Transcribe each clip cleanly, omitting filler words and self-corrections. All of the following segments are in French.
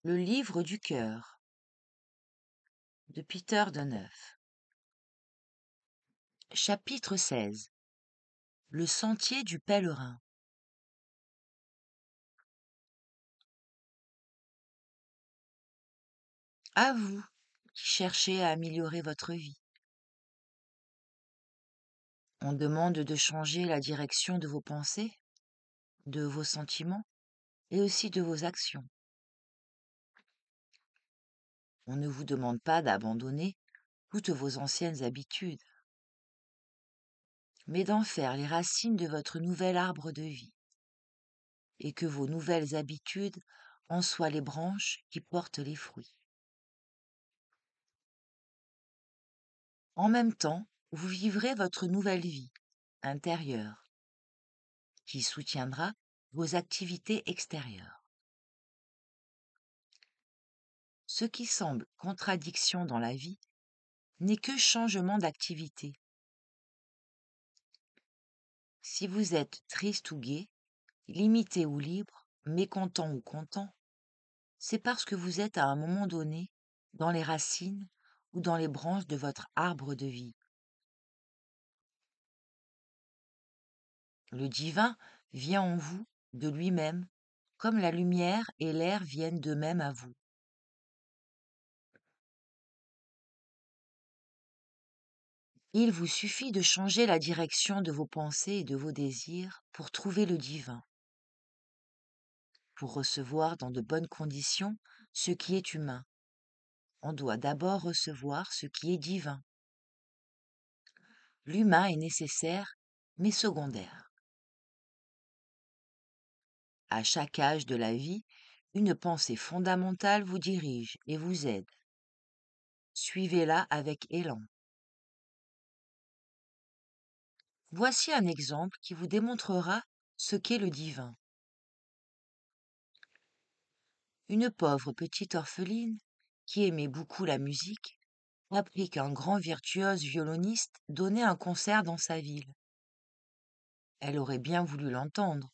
Le livre du cœur de Peter Deneuf. Chapitre 16. Le sentier du pèlerin. À vous qui cherchez à améliorer votre vie. On demande de changer la direction de vos pensées, de vos sentiments et aussi de vos actions. On ne vous demande pas d'abandonner toutes vos anciennes habitudes, mais d'en faire les racines de votre nouvel arbre de vie, et que vos nouvelles habitudes en soient les branches qui portent les fruits. En même temps, vous vivrez votre nouvelle vie intérieure qui soutiendra vos activités extérieures. Ce qui semble contradiction dans la vie n'est que changement d'activité. Si vous êtes triste ou gai, limité ou libre, mécontent ou content, c'est parce que vous êtes à un moment donné dans les racines ou dans les branches de votre arbre de vie. Le divin vient en vous de lui-même, comme la lumière et l'air viennent d'eux-mêmes à vous. Il vous suffit de changer la direction de vos pensées et de vos désirs pour trouver le divin, pour recevoir dans de bonnes conditions ce qui est humain. On doit d'abord recevoir ce qui est divin. L'humain est nécessaire, mais secondaire. À chaque âge de la vie, une pensée fondamentale vous dirige et vous aide. Suivez-la avec élan. Voici un exemple qui vous démontrera ce qu'est le divin. Une pauvre petite orpheline, qui aimait beaucoup la musique, apprit qu'un grand virtuose violoniste donnait un concert dans sa ville. Elle aurait bien voulu l'entendre,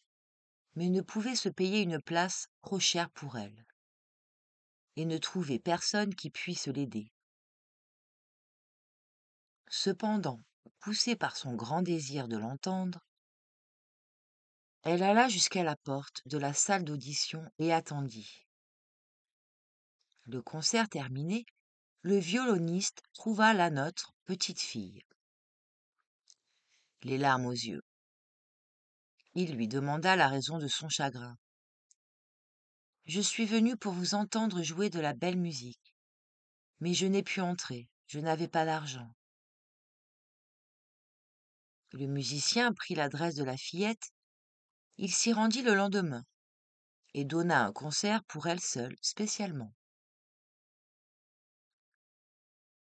mais ne pouvait se payer une place trop chère pour elle, et ne trouvait personne qui puisse l'aider. Cependant, poussée par son grand désir de l'entendre, elle alla jusqu'à la porte de la salle d'audition et attendit. Le concert terminé, le violoniste trouva là notre petite fille, les larmes aux yeux. Il lui demanda la raison de son chagrin. « Je suis venu pour vous entendre jouer de la belle musique, mais je n'ai pu entrer, je n'avais pas d'argent. » Le musicien prit l'adresse de la fillette, il s'y rendit le lendemain et donna un concert pour elle seule, spécialement.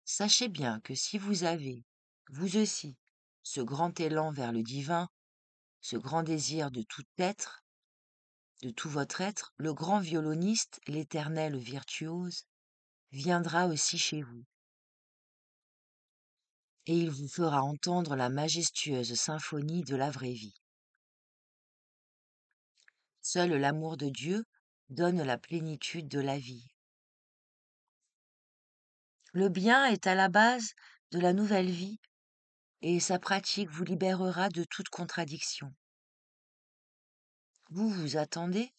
Sachez bien que si vous avez, vous aussi, ce grand élan vers le divin, ce grand désir de tout être, de tout votre être, le grand violoniste, l'éternel virtuose, viendra aussi chez vous. Et il vous fera entendre la majestueuse symphonie de la vraie vie. Seul l'amour de Dieu donne la plénitude de la vie. Le bien est à la base de la nouvelle vie et sa pratique vous libérera de toute contradiction. Vous vous attendez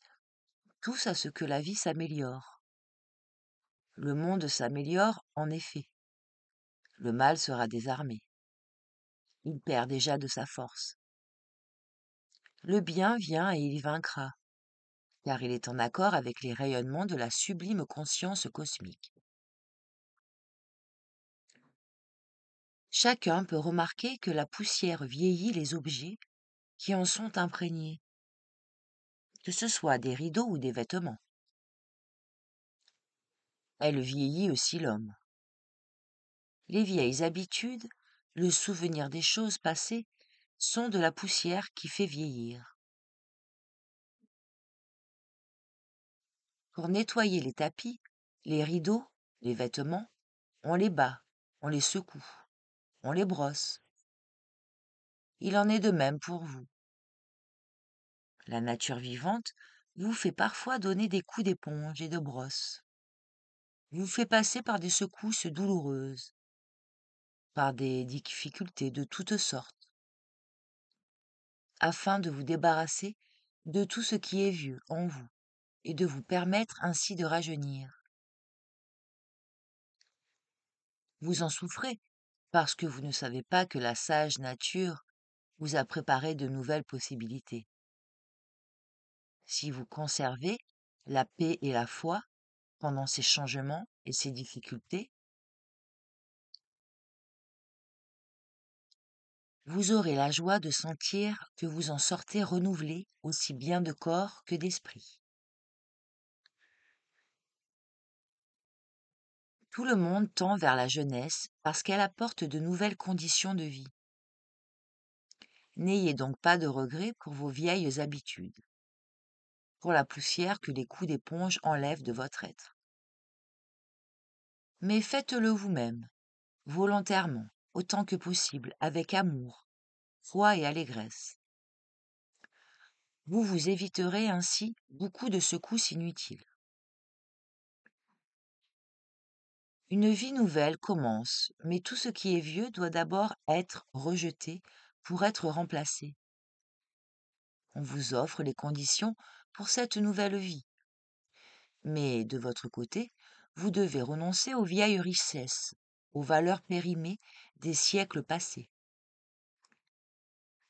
tous à ce que la vie s'améliore. Le monde s'améliore en effet. Le mal sera désarmé. Il perd déjà de sa force. Le bien vient et il vaincra, car il est en accord avec les rayonnements de la sublime conscience cosmique. Chacun peut remarquer que la poussière vieillit les objets qui en sont imprégnés, que ce soit des rideaux ou des vêtements. Elle vieillit aussi l'homme. Les vieilles habitudes, le souvenir des choses passées, sont de la poussière qui fait vieillir. Pour nettoyer les tapis, les rideaux, les vêtements, on les bat, on les secoue, on les brosse. Il en est de même pour vous. La nature vivante vous fait parfois donner des coups d'éponge et de brosse, vous fait passer par des secousses douloureuses, par des difficultés de toutes sortes, afin de vous débarrasser de tout ce qui est vieux en vous et de vous permettre ainsi de rajeunir. Vous en souffrez parce que vous ne savez pas que la sage nature vous a préparé de nouvelles possibilités. Si vous conservez la paix et la foi pendant ces changements et ces difficultés, vous aurez la joie de sentir que vous en sortez renouvelé aussi bien de corps que d'esprit. Tout le monde tend vers la jeunesse parce qu'elle apporte de nouvelles conditions de vie. N'ayez donc pas de regrets pour vos vieilles habitudes, pour la poussière que les coups d'éponge enlèvent de votre être. Mais faites-le vous-même, volontairement, autant que possible, avec amour, foi et allégresse. Vous vous éviterez ainsi beaucoup de secousses inutiles. Une vie nouvelle commence, mais tout ce qui est vieux doit d'abord être rejeté pour être remplacé. On vous offre les conditions pour cette nouvelle vie. Mais de votre côté, vous devez renoncer aux vieilles richesses, aux valeurs périmées des siècles passés.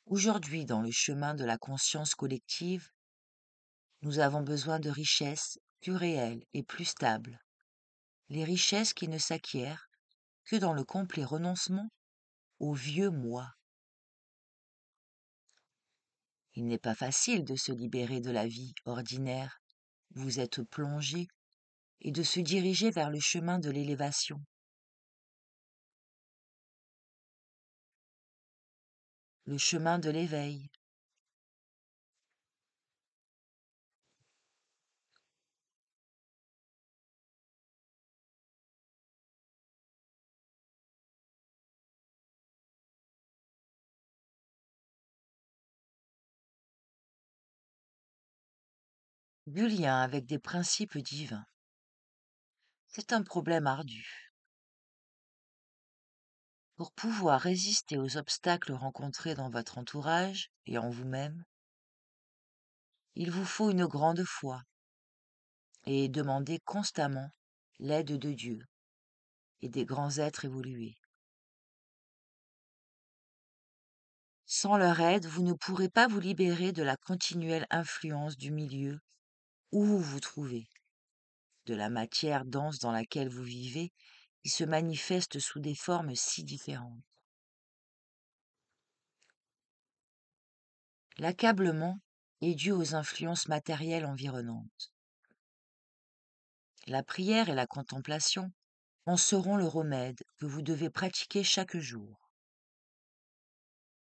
Aujourd'hui, dans le chemin de la conscience collective, nous avons besoin de richesses plus réelles et plus stables, les richesses qui ne s'acquièrent que dans le complet renoncement au vieux moi. Il n'est pas facile de se libérer de la vie ordinaire où vous êtes plongé et de se diriger vers le chemin de l'élévation, le chemin de l'éveil. Du lien avec des principes divins. C'est un problème ardu. Pour pouvoir résister aux obstacles rencontrés dans votre entourage et en vous-même, il vous faut une grande foi et demander constamment l'aide de Dieu et des grands êtres évolués. Sans leur aide, vous ne pourrez pas vous libérer de la continuelle influence du milieu où vous vous trouvez, de la matière dense dans laquelle vous vivez, qui se manifeste sous des formes si différentes. L'accablement est dû aux influences matérielles environnantes. La prière et la contemplation en seront le remède que vous devez pratiquer chaque jour.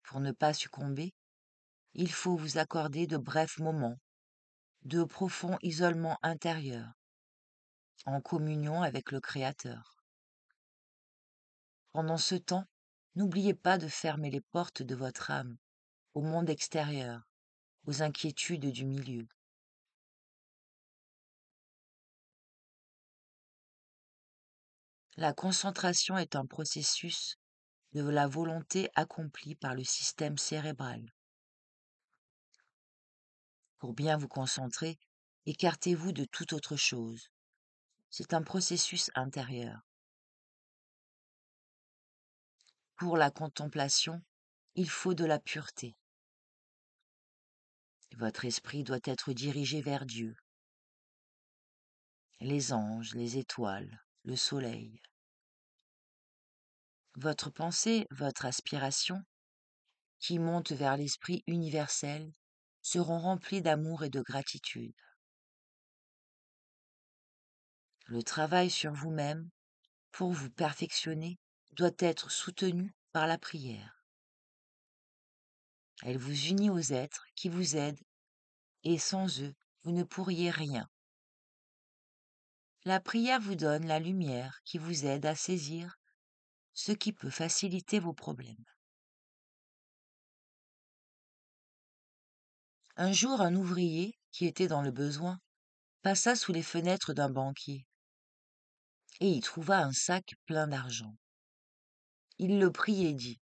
Pour ne pas succomber, il faut vous accorder de brefs moments de profond isolement intérieur, en communion avec le Créateur. Pendant ce temps, n'oubliez pas de fermer les portes de votre âme au monde extérieur, aux inquiétudes du milieu. La concentration est un processus de la volonté accomplie par le système cérébral. Pour bien vous concentrer, écartez-vous de toute autre chose. C'est un processus intérieur. Pour la contemplation, il faut de la pureté. Votre esprit doit être dirigé vers Dieu, les anges, les étoiles, le soleil. Votre pensée, votre aspiration, qui monte vers l'esprit universel, seront remplies d'amour et de gratitude. Le travail sur vous-même, pour vous perfectionner, doit être soutenu par la prière. Elle vous unit aux êtres qui vous aident et sans eux, vous ne pourriez rien. La prière vous donne la lumière qui vous aide à saisir ce qui peut faciliter vos problèmes. Un jour, un ouvrier qui était dans le besoin, passa sous les fenêtres d'un banquier et y trouva un sac plein d'argent. Il le prit et dit: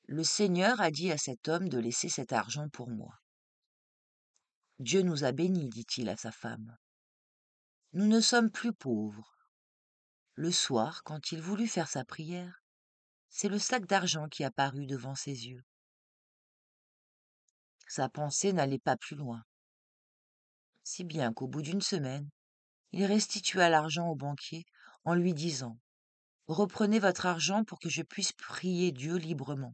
Le Seigneur a dit à cet homme de laisser cet argent pour moi. Dieu nous a bénis, dit-il à sa femme. Nous ne sommes plus pauvres. Le soir, quand il voulut faire sa prière, c'est le sac d'argent qui apparut devant ses yeux. Sa pensée n'allait pas plus loin, si bien qu'au bout d'une semaine, il restitua l'argent au banquier en lui disant: Reprenez votre argent pour que je puisse prier Dieu librement.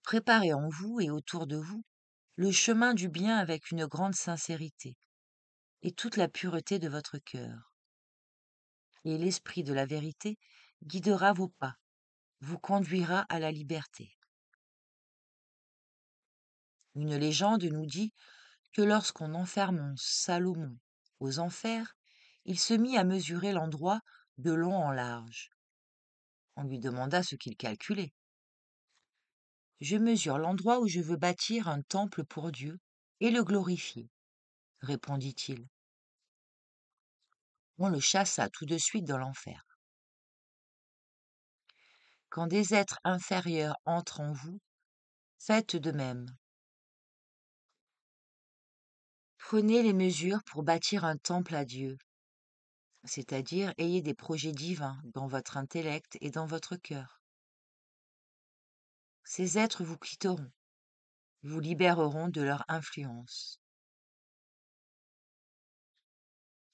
Préparez en vous et autour de vous le chemin du bien avec une grande sincérité et toute la pureté de votre cœur. Et l'esprit de la vérité guidera vos pas, vous conduira à la liberté. Une légende nous dit que lorsqu'on enferma Salomon aux enfers, il se mit à mesurer l'endroit de long en large. On lui demanda ce qu'il calculait. Je mesure l'endroit où je veux bâtir un temple pour Dieu et le glorifier, répondit-il. On le chassa tout de suite dans l'enfer. Quand des êtres inférieurs entrent en vous, faites de même. Prenez les mesures pour bâtir un temple à Dieu, c'est-à-dire ayez des projets divins dans votre intellect et dans votre cœur. Ces êtres vous quitteront, vous libéreront de leur influence.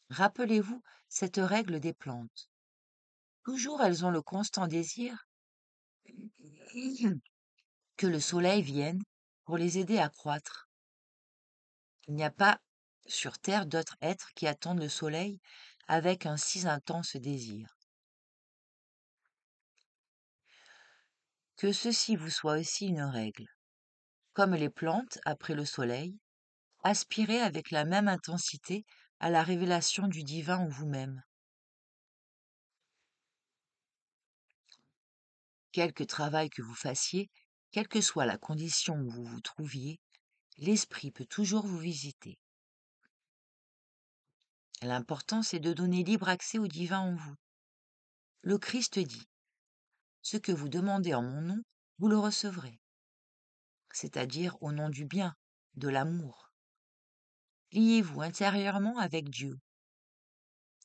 Rappelez-vous cette règle des plantes. Toujours elles ont le constant désir que le soleil vienne pour les aider à croître. Il n'y a pas sur Terre d'autres êtres qui attendent le soleil avec un si intense désir. Que ceci vous soit aussi une règle. Comme les plantes, après le soleil, aspirez avec la même intensité à la révélation du divin en vous-même. Quelque travail que vous fassiez, quelle que soit la condition où vous vous trouviez, l'esprit peut toujours vous visiter. L'important, c'est de donner libre accès au divin en vous. Le Christ dit: Ce que vous demandez en mon nom, vous le recevrez, c'est-à-dire au nom du bien, de l'amour. Liez-vous intérieurement avec Dieu,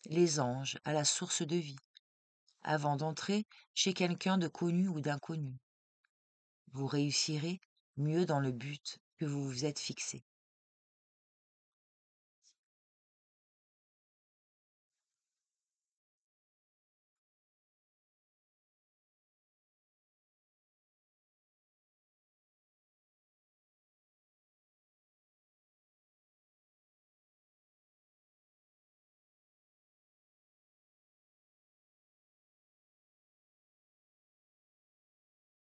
les anges, à la source de vie, avant d'entrer chez quelqu'un de connu ou d'inconnu. Vous réussirez mieux dans le but que vous vous êtes fixé.